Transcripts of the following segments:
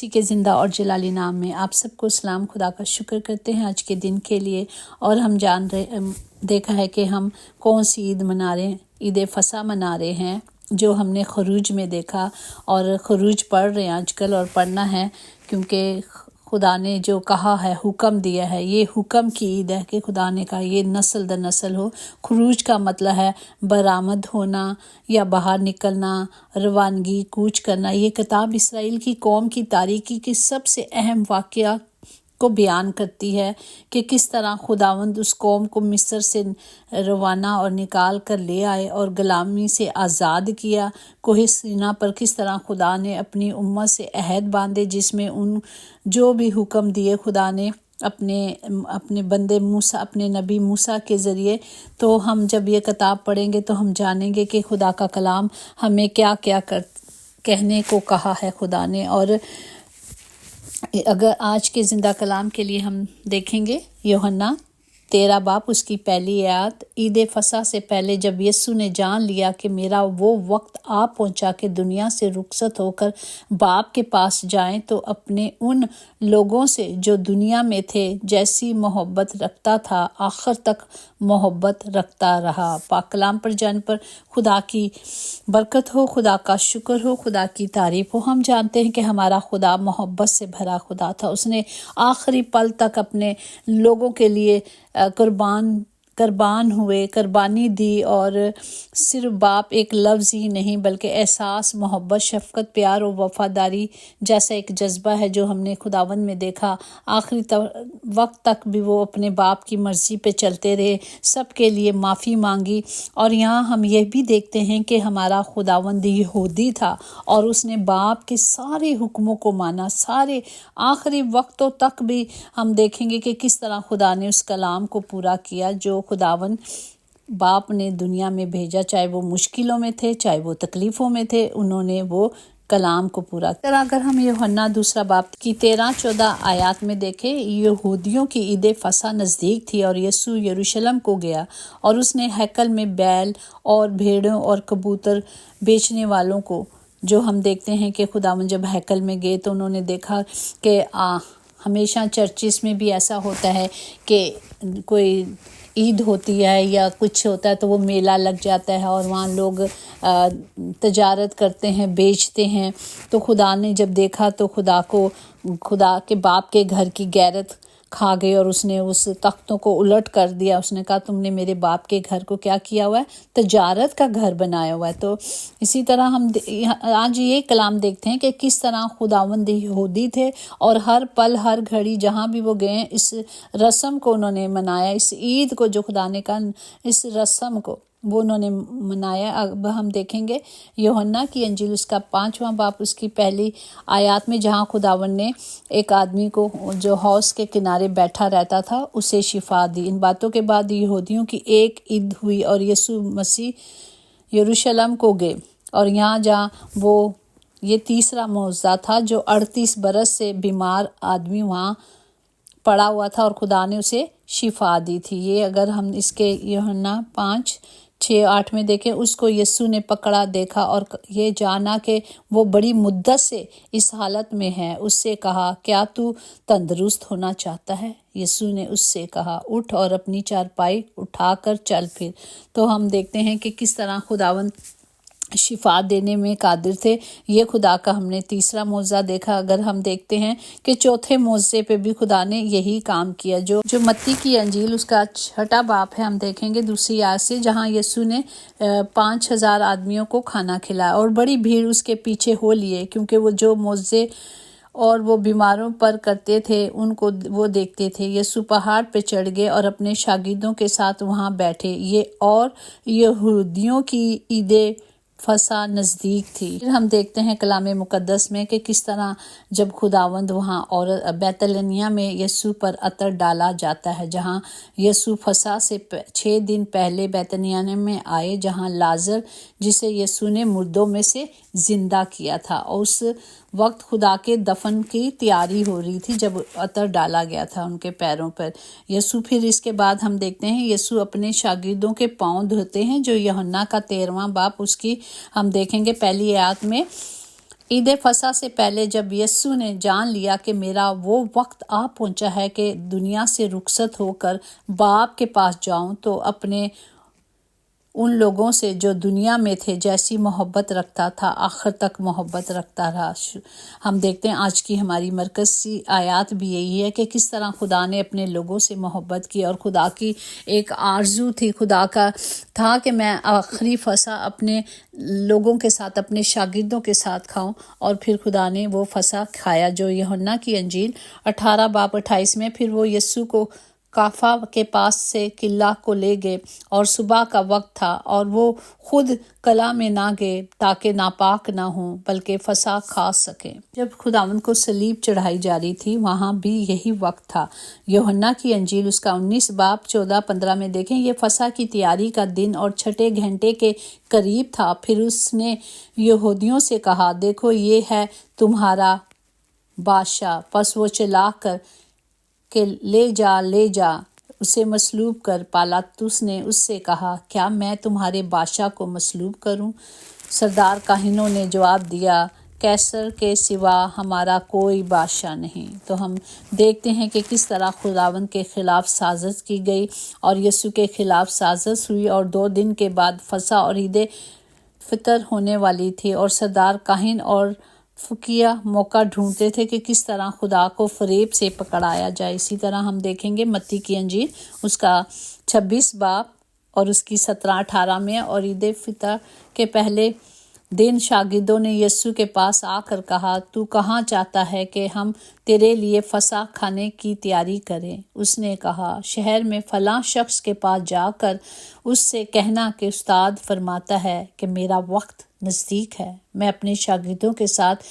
مسیح کے زندہ اور جلالی نام میں آپ سب کو سلام۔ خدا کا شکر کرتے ہیں آج کے دن کے لیے، اور ہم دیکھا ہے کہ ہم کون سی عید منا رہے ہیں، عید فصح منا رہے ہیں، جو ہم نے خروج میں دیکھا، اور خروج پڑھ رہے ہیں آج کل، اور پڑھنا ہے کیونکہ خدا نے جو کہا ہے، حکم دیا ہے، یہ حکم کی عید ہے کہ خدا نے کہا یہ نسل در نسل ہو۔ خروج کا مطلب ہے برآمد ہونا یا باہر نکلنا، روانگی، کوچ کرنا۔ یہ کتاب اسرائیل کی قوم کی تاریخی کے سب سے اہم واقعہ کو بیان کرتی ہے کہ کس طرح خداوند اس قوم کو مصر سے روانہ اور نکال کر لے آئے اور غلامی سے آزاد کیا۔ کوہ سینا پر کس طرح خدا نے اپنی امت سے عہد باندھے، جس میں ان جو بھی حکم دیے خدا نے اپنے بندے موسیٰ، اپنے نبی موسیٰ کے ذریعے۔ تو ہم جب یہ کتاب پڑھیں گے تو ہم جانیں گے کہ خدا کا کلام ہمیں کیا کیا کہنے کو کہا ہے خدا نے۔ اور اگر آج کے زندہ کلام کے لیے ہم دیکھیں گے یوحنا 13 باب اس کی پہلی آیت۔ عید فصح سے پہلے جب یسوع نے جان لیا کہ میرا وہ وقت آ پہنچا کہ دنیا سے رخصت ہو کر باپ کے پاس جائیں، تو اپنے ان لوگوں سے جو دنیا میں تھے جیسی محبت رکھتا تھا آخر تک محبت رکھتا رہا۔ پاک کلام پر جان پر خدا کی برکت ہو، خدا کا شکر ہو، خدا کی تعریف ہو۔ ہم جانتے ہیں کہ ہمارا خدا محبت سے بھرا خدا تھا۔ اس نے آخری پل تک اپنے لوگوں کے لیے قربانی دی، اور صرف باپ ایک لفظ ہی نہیں بلکہ احساس، محبت، شفقت، پیار اور وفاداری جیسا ایک جذبہ ہے جو ہم نے خداوند میں دیکھا۔ آخری وقت تک بھی وہ اپنے باپ کی مرضی پہ چلتے رہے، سب کے لیے معافی مانگی۔ اور یہاں ہم یہ بھی دیکھتے ہیں کہ ہمارا خداوند یہودی تھا، اور اس نے باپ کے سارے حکموں کو مانا، سارے آخری وقتوں تک بھی ہم دیکھیں گے کہ کس طرح خدا نے اس کلام کو پورا کیا جو خداوند باپ نے دنیا میں بھیجا، چاہے وہ مشکلوں میں تھے، چاہے وہ تکلیفوں میں تھے، انہوں نے وہ کلام کو پورا کیا۔ اگر ہم یوحنا 2 باب کی 13-14 آیات میں دیکھیں، یہودیوں کی عید فصح نزدیک تھی اور یسوع یروشلم کو گیا، اور اس نے ہیکل میں بیل اور بھیڑوں اور کبوتر بیچنے والوں کو، جو ہم دیکھتے ہیں کہ خداوند جب ہیکل میں گئے تو انہوں نے دیکھا کہ ہمیشہ چرچز میں بھی ایسا ہوتا ہے کہ کوئی عید ہوتی ہے یا کچھ ہوتا ہے تو وہ میلہ لگ جاتا ہے، اور وہاں لوگ تجارت کرتے ہیں، بیچتے ہیں۔ تو خدا نے جب دیکھا تو خدا کے باپ کے گھر کی غیرت کھا گئی، اور اس نے اس تختوں کو الٹ کر دیا۔ اس نے کہا تم نے میرے باپ کے گھر کو کیا کیا ہوا ہے؟ تجارت کا گھر بنایا ہوا ہے۔ تو اسی طرح ہم آج یہ کلام دیکھتے ہیں کہ کس طرح خداوند یہودی تھے، اور ہر پل ہر گھڑی جہاں بھی وہ گئے اس رسم کو انہوں نے منایا، اس عید کو جو خدا نے کہا، اس رسم کو وہ انہوں نے منایا۔ اب ہم دیکھیں گے یوحنا کی انجیل اس کا 5واں باب اس کی پہلی آیات میں، جہاں خداوند نے ایک آدمی کو جو حوض کے کنارے بیٹھا رہتا تھا اسے شفا دی۔ ان باتوں کے بعد یہودیوں کی ایک عید ہوئی اور یسوع مسیح یروشلم کو گئے، اور یہاں جہاں یہ تیسرا معجزہ تھا، جو 38 برس سے بیمار آدمی وہاں پڑا ہوا تھا اور خدا نے اسے شفا دی تھی۔ یہ اگر ہم اس کے یوحنا 5:6-8 میں دیکھیں، اس کو یسوع نے پکڑا، دیکھا اور یہ جانا کہ وہ بڑی مدت سے اس حالت میں ہے، اس سے کہا کیا تو تندرست ہونا چاہتا ہے؟ یسوع نے اس سے کہا اٹھ اور اپنی چارپائی اٹھا کر چل پھر۔ تو ہم دیکھتے ہیں کہ کس طرح خداوند شفا دینے میں قادر تھے۔ یہ خدا کا ہم نے تیسرا معجزہ دیکھا۔ اگر ہم دیکھتے ہیں کہ چوتھے معجزے پہ بھی خدا نے یہی کام کیا، جو متی کی انجیل اس کا 6 باب ہے، ہم دیکھیں گے 2 آیت سے، جہاں یسوع نے 5000 آدمیوں کو کھانا کھلایا، اور بڑی بھیڑ اس کے پیچھے ہو لیے، کیونکہ وہ جو معجزے اور وہ بیماروں پر کرتے تھے ان کو وہ دیکھتے تھے۔ یسوع پہاڑ پہ چڑھ گئے اور اپنے شاگردوں کے ساتھ وہاں بیٹھے، اور یہودیوں کی عید فصح نزدیک تھی۔ پھر ہم دیکھتے ہیں کلام مقدس میں کہ کس طرح جب خداوند وہاں اور بیت النیہ میں یسوع پر عطر ڈالا جاتا ہے، جہاں یسوع فصح سے 6 دن پہلے بیت النیہ میں آئے، جہاں لازر جسے یسوع نے مردوں میں سے زندہ کیا تھا، اور اس وقت خدا کے دفن کی تیاری ہو رہی تھی جب عطر ڈالا گیا تھا ان کے پیروں پر۔ یسوع پھر اس کے بعد ہم دیکھتے ہیں یسوع اپنے شاگردوں کے پاؤں دھوتے ہیں، جو یوحنا کا 13واں باب اس کی ہم دیکھیں گے پہلی آیت میں، عید فصح سے پہلے جب یسوع نے جان لیا کہ میرا وہ وقت آ پہنچا ہے کہ دنیا سے رخصت ہو کر باپ کے پاس جاؤں، تو اپنے ان لوگوں سے جو دنیا میں تھے جیسی محبت رکھتا تھا آخر تک محبت رکھتا رہا۔ ہم دیکھتے ہیں آج کی ہماری مرکزی آیات بھی یہی ہے کہ کس طرح خدا نے اپنے لوگوں سے محبت کی، اور خدا کی ایک آرزو تھی، خدا کا تھا کہ میں آخری فصح اپنے لوگوں کے ساتھ، اپنے شاگردوں کے ساتھ کھاؤں، اور پھر خدا نے وہ فصح کھایا جو یوحنا کی انجیل 18:28 میں۔ پھر وہ یسوع کو کافا کے پاس سے قلعہ کو لے گئے، اور صبح کا وقت تھا، اور وہ خود قلعہ میں نہ گئے تاکہ ناپاک نہ ہوں بلکہ فصح کھا سکیں۔ جب خداوند کو صلیب چڑھائی جا رہی تھی وہاں بھی یہی وقت تھا۔ یوحنا کی انجیل اس کا 19:14-15 میں دیکھیں، یہ فصح کی تیاری کا دن اور چھٹے گھنٹے کے قریب تھا۔ پھر اس نے یہودیوں سے کہا، دیکھو یہ ہے تمہارا بادشاہ۔ پس وہ چلا کر کہ لے جا اسے مصلوب کر۔ پالاطس نے اس سے کہا، کیا میں تمہارے بادشاہ کو مصلوب کروں؟ سردار کاہنوں نے جواب دیا، قیصر کے سوا ہمارا کوئی بادشاہ نہیں۔ تو ہم دیکھتے ہیں کہ کس طرح خداوند کے خلاف سازش کی گئی اور یسوع کے خلاف سازش ہوئی، اور 2 دن کے بعد فصح اور عید فطر ہونے والی تھی، اور سردار کاہن اور فقیہ موقع ڈھونڈتے تھے کہ کس طرح خدا کو فریب سے پکڑایا جائے۔ اسی طرح ہم دیکھیں گے متی کی انجیل اس کا 26 باب اور اس کی 17-18 میں، اور عید فطر کے پہلے دن شاگردوں نے یسوع کے پاس آ کر کہا، تو کہاں چاہتا ہے کہ ہم تیرے لیے فصح کھانے کی تیاری کریں؟ اس نے کہا، شہر میں فلاں شخص کے پاس جا کر اس سے کہنا کہ استاد فرماتا ہے کہ میرا وقت نزدیک ہے، میں اپنے شاگردوں کے ساتھ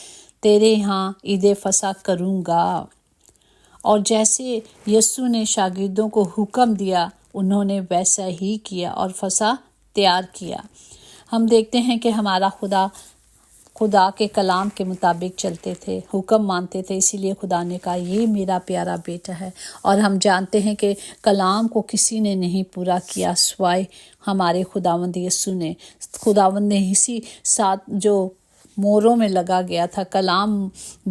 تیرے ہاں عید فصح کروں گا۔ اور جیسے یسوع نے شاگردوں کو حکم دیا انہوں نے ویسا ہی کیا اور فصح تیار کیا۔ ہم دیکھتے ہیں کہ ہمارا خدا کے کلام کے مطابق چلتے تھے، حکم مانتے تھے، اسی لیے خدا نے کہا یہ میرا پیارا بیٹا ہے۔ اور ہم جانتے ہیں کہ کلام کو کسی نے نہیں پورا کیا سوائے ہمارے خداوند یسوع نے۔ خداوند نے اسی ساتھ جو موروں میں لگا گیا تھا، کلام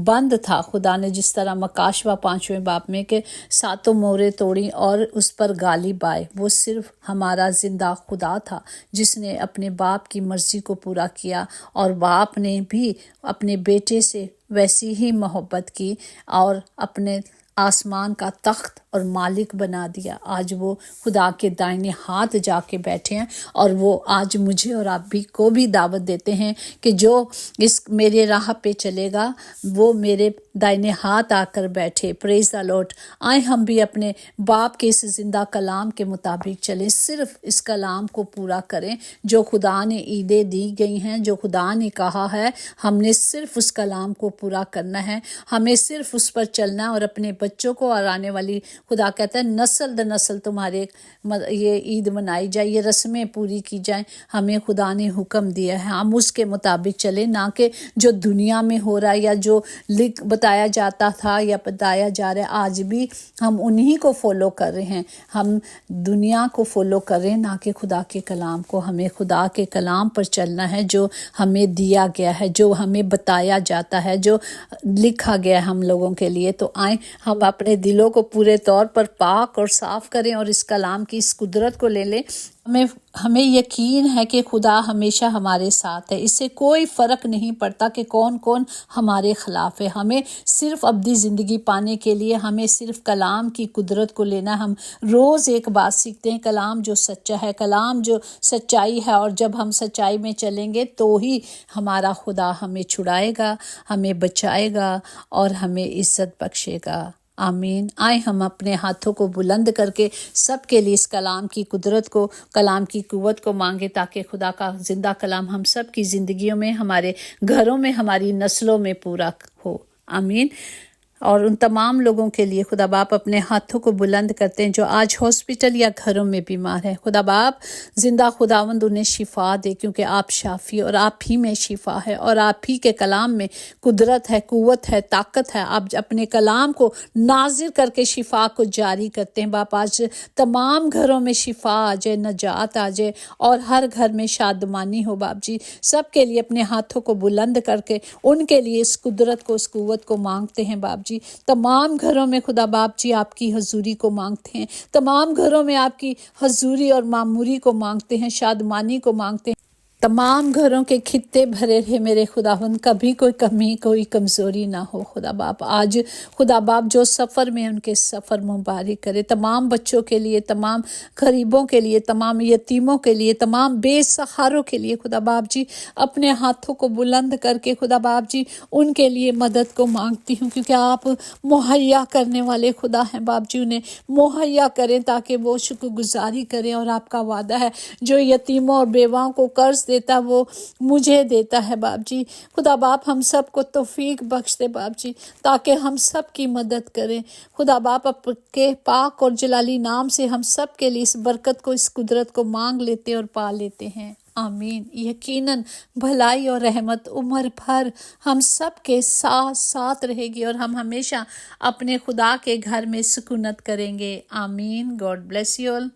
بند تھا، خدا نے جس طرح مکاشوہ 5ویں باب میں کہ 7 موریں توڑی اور اس پر غالب آئے، وہ صرف ہمارا زندہ خدا تھا جس نے اپنے باپ کی مرضی کو پورا کیا، اور باپ نے بھی اپنے بیٹے سے ویسی ہی محبت کی اور اپنے آسمان کا تخت اور مالک بنا دیا۔ آج وہ خدا کے دائنے ہاتھ جا کے بیٹھے ہیں، اور وہ آج مجھے اور آپ بھی کو بھی دعوت دیتے ہیں کہ جو اس میرے راہ پہ چلے گا وہ میرے دائنے ہاتھ آ کر بیٹھے۔ پریز دا لارڈ۔ آئے ہم بھی اپنے باپ کے اس زندہ کلام کے مطابق چلیں، صرف اس کلام کو پورا کریں جو خدا نے عیدیں دی گئی ہیں، جو خدا نے کہا ہے، ہم نے صرف اس کلام کو پورا کرنا ہے، ہمیں صرف اس پر چلنا ہے، اور اپنے بچوں کو اور آنے والی خدا کہتا ہے نسل در نسل تمہارے یہ عید منائی جائے، یہ رسمیں پوری کی جائیں۔ ہمیں خدا نے حکم دیا ہے ہم اس کے مطابق چلیں، نہ کہ جو دنیا میں ہو رہا ہے یا جو بتایا جاتا تھا یا بتایا جا رہا ہے۔ آج بھی ہم انہی کو فالو کر رہے ہیں، ہم دنیا کو فالو کر رہے ہیں، نہ کہ خدا کے کلام کو۔ ہمیں خدا کے کلام پر چلنا ہے جو ہمیں دیا گیا ہے، جو ہمیں بتایا جاتا ہے، جو لکھا گیا ہے ہم لوگوں کے لیے۔ تو آئیں ہم اپنے دلوں کو پورے طور پر پاک اور صاف کریں اور اس کلام کی اس قدرت کو لے لیں۔ ہمیں یقین ہے کہ خدا ہمیشہ ہمارے ساتھ ہے، اس سے کوئی فرق نہیں پڑتا کہ کون کون ہمارے خلاف ہے۔ ہمیں صرف ابدی زندگی پانے کے لیے ہمیں صرف کلام کی قدرت کو لینا۔ ہم روز ایک بات سیکھتے ہیں، کلام جو سچا ہے، کلام جو سچائی ہے، اور جب ہم سچائی میں چلیں گے تو ہی ہمارا خدا ہمیں چھڑائے گا، ہمیں بچائے گا اور ہمیں عزت بخشے گا۔ آمین۔ آئے ہم اپنے ہاتھوں کو بلند کر کے سب کے لیے اس کلام کی قدرت کو، کلام کی قوت کو مانگے، تاکہ خدا کا زندہ کلام ہم سب کی زندگیوں میں، ہمارے گھروں میں، ہماری نسلوں میں پورا ہو۔ آمین۔ اور ان تمام لوگوں کے لیے خدا باپ اپنے ہاتھوں کو بلند کرتے ہیں جو آج ہاسپٹل یا گھروں میں بیمار ہیں۔ خدا باپ زندہ خداوند انہیں شفا دے، کیونکہ آپ شافی اور آپ ہی میں شفا ہے، اور آپ ہی کے کلام میں قدرت ہے، قوت ہے، طاقت ہے۔ آپ اپنے کلام کو نازل کر کے شفا کو جاری کرتے ہیں باپ۔ آج تمام گھروں میں شفا آ جائے، نجات آ جائے، اور ہر گھر میں شادمانی ہو باپ جی۔ سب کے لیے اپنے ہاتھوں کو بلند کر کے ان کے لیے اس قدرت کو، اس قوت کو مانگتے ہیں باپ جی۔ تمام گھروں میں خدا باپ جی آپ کی حضوری کو مانگتے ہیں، تمام گھروں میں آپ کی حضوری اور معموری کو مانگتے ہیں، شادمانی کو مانگتے ہیں۔ تمام گھروں کے خطے بھرے رہے میرے خداوند، کبھی کوئی کمی، کوئی کمزوری نہ ہو خدا باپ۔ آج خدا باپ جو سفر میں ان کے سفر مبارک کرے، تمام بچوں کے لیے، تمام غریبوں کے لیے، تمام یتیموں کے لیے، تمام بے سہاروں کے لیے خدا باپ جی اپنے ہاتھوں کو بلند کر کے خدا باپ جی ان کے لیے مدد کو مانگتی ہوں، کیونکہ آپ مہیا کرنے والے خدا ہیں باپ جی۔ انہیں مہیا کریں تاکہ وہ شکر گزاری کریں، اور آپ کا وعدہ ہے جو یتیموں اور بیواؤں کو قرض دیتا وہ مجھے دیتا ہے باپ جی۔ خدا باپ ہم سب کو توفیق بخش دے باپ جی، تاکہ ہم سب کی مدد کریں خدا باپ۔ آپ کے پاک اور جلالی نام سے ہم سب کے لیے اس برکت کو، اس قدرت کو مانگ لیتے اور پا لیتے ہیں، آمین۔ یقیناً بھلائی اور رحمت عمر بھر ہم سب کے ساتھ ساتھ رہے گی، اور ہم ہمیشہ اپنے خدا کے گھر میں سکونت کریں گے، آمین۔ God bless you all.